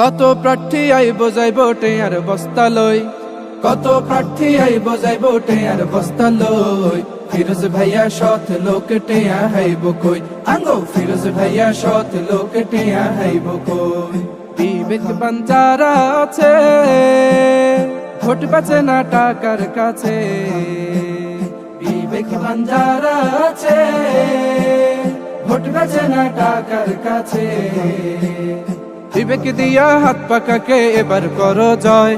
কত প্রার্থী আইব যাইব টেয়ার বস্তা লই, কত প্রার্থী আইব যাইব টেয়ার বস্তা লই। ফিরোজ ভাইয়া সৎ লোক টেয়া হাইব কই, আঙ্গো ফিরোজ ভাইয়া সৎ লোক টেয়া হাইব কই। বিবেকবান যারা আছে ভোট বাঁচে না টাকার কাছে, বিবেকবান যারা আছে ভোট বাঁচে না টাকার কাছে। বিবেক দিয়া হাত পাকাকে এবার করো জয়,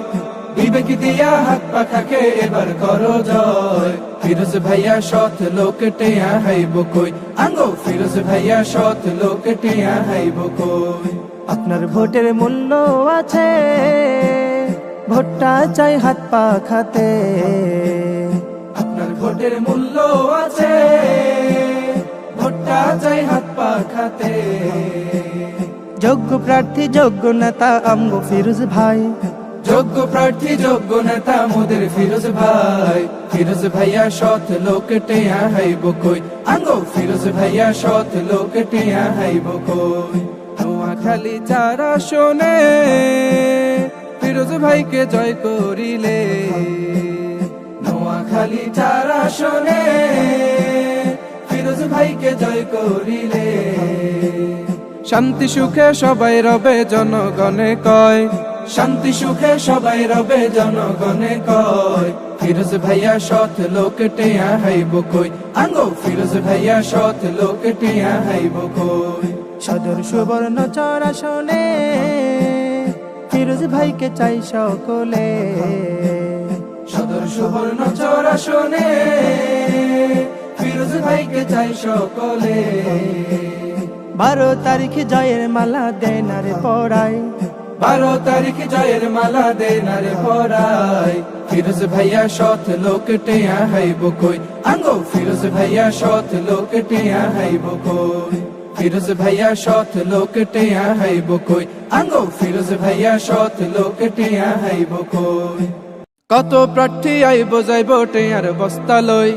বিবেক দিয়া হাত পাকাকে এবার করো জয়। ফিরোজ ভাইয়া সৎ লোক টেয়া হাইব কই, আঙ্গো ফিরোজ ভাইয়া সৎ লোক টেয়া হাইব কই। আপনার ভোটের মূল্য আছে, ভোটটা চাই হাত পাখাতে। আপনার ভোটের মূল্য আছে, ভোটটা চাই হাত পাখাতে। যোগ্য প্রার্থী যোগ্য নেতা আমগো ফিরোজ ভাই, যোগ্য প্রার্থী যোগ্য নেতা মোদের ফিরোজ ভাই। ফিরোজ ভাইয়া সৎ লোক টেয়া হাইব কই, আঙ্গো ফিরোজ ভাইয়া সৎ লোক টেয়া হাইব কই। নোয়াখালী যারা শোনে ফিরোজ ভাইকে জয় করিলে, নোয়াখালী যারা শোনে ফিরোজ ভাইকে জয় করিলে। শান্তি সুখে সবাই রবে জনগণে কয়, শান্তি সুখে সবাই রবে জনগণে কয়। ফিরোজ ভাইয়া সৎ লোক টেয়া হাইব কই, আঙ্গো ফিরোজ ভাইয়া সৎ লোক টেয়া হাইব কই। সদর সুবর্ণ চর আসনে ফিরোজ ভাইকে চাই সকলে। সদর সুবর্ণ চর আসনে ফিরোজ ভাইকে চাই সকলে। 12 তারিখ জয়ের মালা দেন রে পড়াই, 12 তারিখ জয়ের মালা দেন রে পড়াই। ফিরোজ ভাইয়া সৎ লোক টেয়া হাইব কই, আঙ্গো ফিরোজ ভাইয়া সৎ লোক টেয়া হাইব কই। ফিরোজ ভাইয়া সৎ লোক টেয়া হাইব কই, আঙ্গো ফিরোজ ভাইয়া সৎ লোক টেয়া হাইব কই। কত প্রার্থী আইব যাইব টেয়ার বস্তা লই,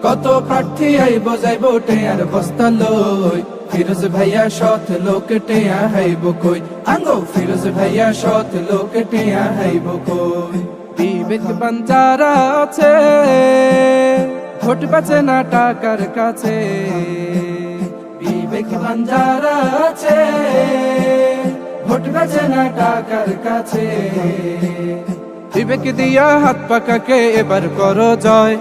কত প্রার্থী আইব যাইব টেয়ার বস্তা লই। ফিরোজ ভাইয়া সৎ লোক টেয়া হাইব কই, আঙ্গো ফিরোজ ভাইয়া সৎ লোক টেয়া হাইব কই। বিবেকবান যারা আছে ভোট বাঁচে না টাকার কাছে, বিবেকবান যারা আছে ভোট বাঁচে না টাকার কাছে। বিবেক দিয়া হাত পাকাকে এবার করো জয়,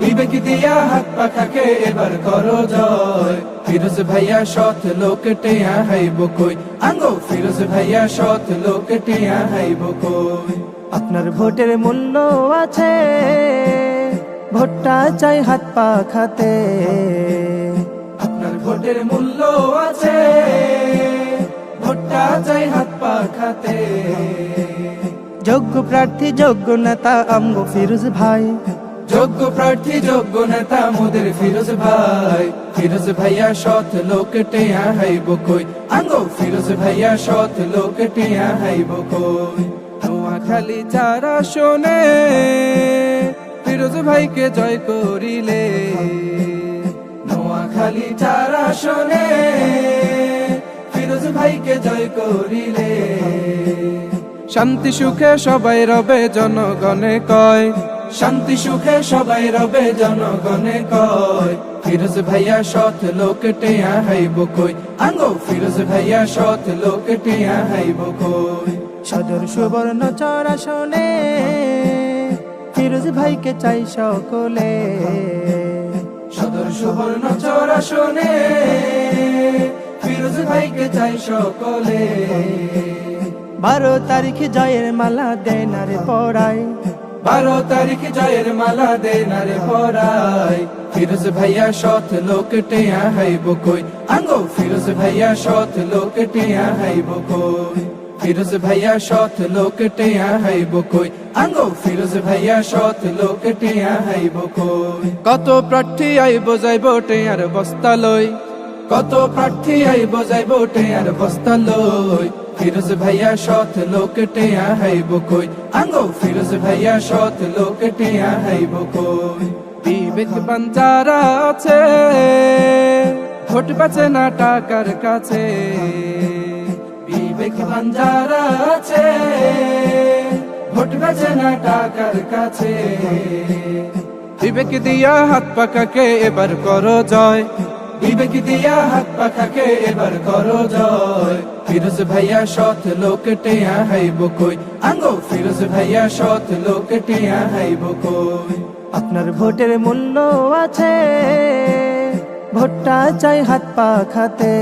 বিবেক দিয়া হাত পাকাকে এবার করো জয়। ফিরোজ ভাইয়া সৎ লোক টেয়া হাইব কই, আঙ্গো ফিরোজ ভাইয়া সৎ লোক টেয়া হাইব কই। আপনার ভোটের মূল্য আছে, ভোটটা চাই হাত পাখাতে। আপনার ভোটের মূল্য আছে, ভোটটা চাই হাত পাখাতে। যোগ্য প্রার্থী যোগ্য নেতা আমগো ফিরোজ ভাই, যোগ্য প্রার্থী যোগ্য নেতা মোদের ফিরোজ ভাই। ফিরোজ ভাইয়া সৎ লোক টেয়া হাইব কই, আঙ্গো ফিরোজ ভাইয়া সৎ লোক টেয়া হাইব কই। নোয়াখালী যারা শোনে ফিরোজ ভাইকে জয় করিলে, নোয়াখালী যারা শোনে ফিরোজ ভাইকে জয় করিলে। শান্তি সুখে সবাই রবে জনগণে কয়, শান্তি সুখে সবাই রবে জনগণে কয়। ফিরোজ ভাইয়া সৎ লোক টেয়া হাইব কই, আঙ্গো ফিরোজ ভাইয়া সৎ লোক টেয়া হাইব কই। সদর সুবর্ণ চর আসনে ফিরোজ ভাইকে চাই সকলে। সদর সুবর্ণ চর আসনে ফিরোজ ভাইকে চাই সকলে। 12 তারিখ জয়ের মালা দেন রে পড়াই, 12 তারিখ জয়ের মালা দেন রে পড়াই। ফিরোজ ভাইয়া সৎ লোক টেয়া হাইব কই, আঙ্গো ফিরোজ ভাইয়া সৎ লোক টেয়া হাইব কই। ফিরোজ ভাইয়া সৎ লোক টেয়া হাইব কই, আঙ্গো ফিরোজ ভাইয়া সৎ লোক টেয়া হাইব কই। কত প্রার্থী আইব যাইব টেয়ার বস্তা লই, কত প্রার্থী আইব যাইব টেয়ার বস্তা লই। ফিরোজ ভাইয়া সৎ লোক টেয়া হাইব কই, আঙ্গো ফিরোজ ভাইয়া সৎ লোক টেয়া হাইব কই। বিবেকবান যারা আছে ভোট বাঁচে না টাকার কাছে, বিবেক ভাগ্যবান যারা আছে ভোট বেচে না টাকার কাছে। বিবেক দিয়া হাত পাকাকে এবার করো জয়, বিবেক দিয়া হাত পাকাকে এবার করো জয়। ফিরোজ ভাইয়া সৎ লোক টেয়া হাইব কই, আঙ্গো ফিরোজ ভাইয়া সৎ লোক টেয়া হাইব কই। আপনার ভোটের মূল্য আছে, ভোটটা চাই হাত পা খাতে।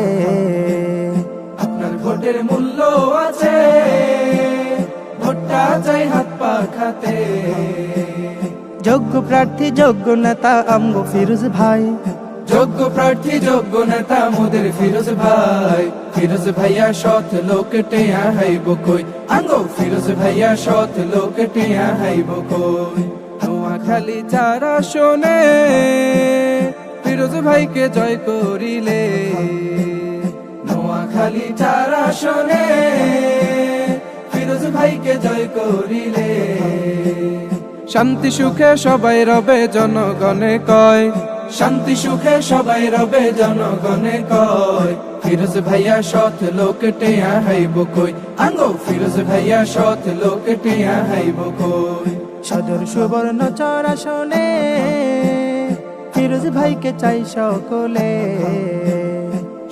আপনার ভোটের মূল্য আছে, ভোটটা চাই হাত পা খাতে। যোগ্য প্রার্থী যোগ্য নেতা আমগো ফিরোজ ভাই, যোগ্য প্রার্থী যোগ্য নেতা মোদের ফিরোজ ভাই। ফিরোজ ভাইয়া সৎ লোক টেয়া হাইব কই, আঙ্গো ফিরোজ ভাইয়া সৎ লোক টেয়া হাইব কই। নোয়াখালী যারা শোনে ফিরোজ ভাইকে জয় করিলে, নোয়াখালী যারা শোনে ফিরোজ ভাইকে জয় করিলে। শান্তি সুখে সবাই রবে জনগণে কয়, শান্তি সুখে সবাই রবে জনগণে কয়। ফিরোজ ভাইয়া সৎ লোক টেয়া হাইব কই, আঙ্গো ফিরোজ ভাইয়া সৎ লোক টেয়া হাইব কই। সদর সুবর্ণ চর আসনে ফিরোজ ভাইকে চাই সকলে।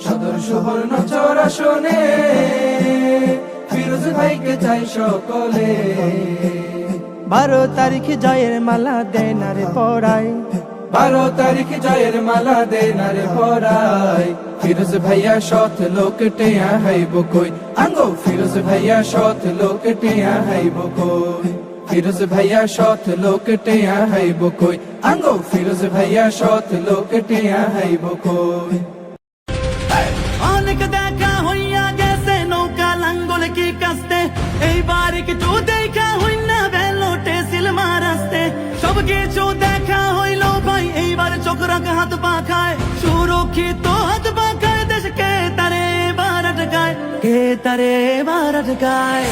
সদর সুবর্ণ চর আসনে ফিরোজ ভাইকে চাই সকলে। 12 তারিখ জয়ের মালা দেন রে পড়াই, 12 তারিখ জয়ের মালা দেন রে পরাই। ফিরোজ ভাইয়া সৎ লোক টেয়া হাইব কই, আঙ্গো ফিরোজ ভাইয়া সৎ লোক টেয়া হাইব কই। ফিরোজ ভাইয়া সৎ লোক টেয়া হাইব কই, আঙ্গো ফিরোজ ভাইয়া সৎ লোক টেয়া হাইব কই। অনেক দেখা হইয়া গেছে নৌকা লাঙ্গল কি কাস্তে, এইবার একটু দেখা হই না বেলোটে সিলমার আসতে। সব কিছু দেখা হইল ভাই এইবার চোখ রাখ হাত পাখায়, সুরক্ষিত হাত পাখায় দেশকে তারে এবার আটকায়, কে তারে এবার আটকায়।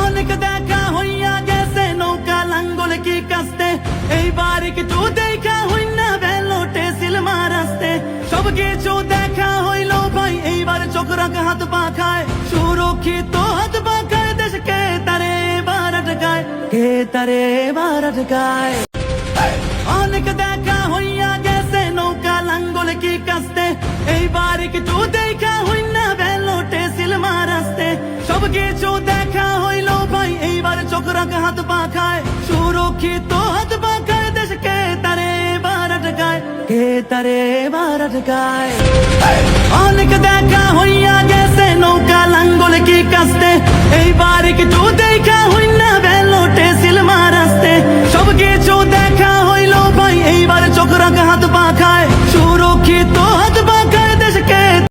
অনেক দেখা হইয়া গেছে নৌকা লাঙ্গল কি কাস্তে, এইবার একটু দেখা হই না বেলোটে সিলমার আসতে। সব কিছু দেখা হইল ভাই এইবার চোখ রাখ হাত পাখায়, সুরক্ষিত হাত পাখায় দেশকে তারে এবার আটকায়, কে তারে এবার আটকায়। অনেক দেখা হইয়া গেছে নৌকা লাঙ্গল কি কাস্তে, এইবার একটু দেখা হই না বেলোটে সিলমার আসতে। সব কিছু দেখা হইল ভাই এইবার চোখ রাখ হাত পাখায়, সুরক্ষিত হাত পাখায় দেশকে তারে এবার আটকায়, কে তারে এবার আটকায়। অনেক দেখা হইয়া গেছে নৌকা লাঙ্গল কি কাস্তে, এইবার একটু দেখা হই না বেলোটে সিলমার আসতে। সব কিছু দেখা হইল ভাই এইবার চোখ রাখ হাত পাখায়, সুরক্ষিত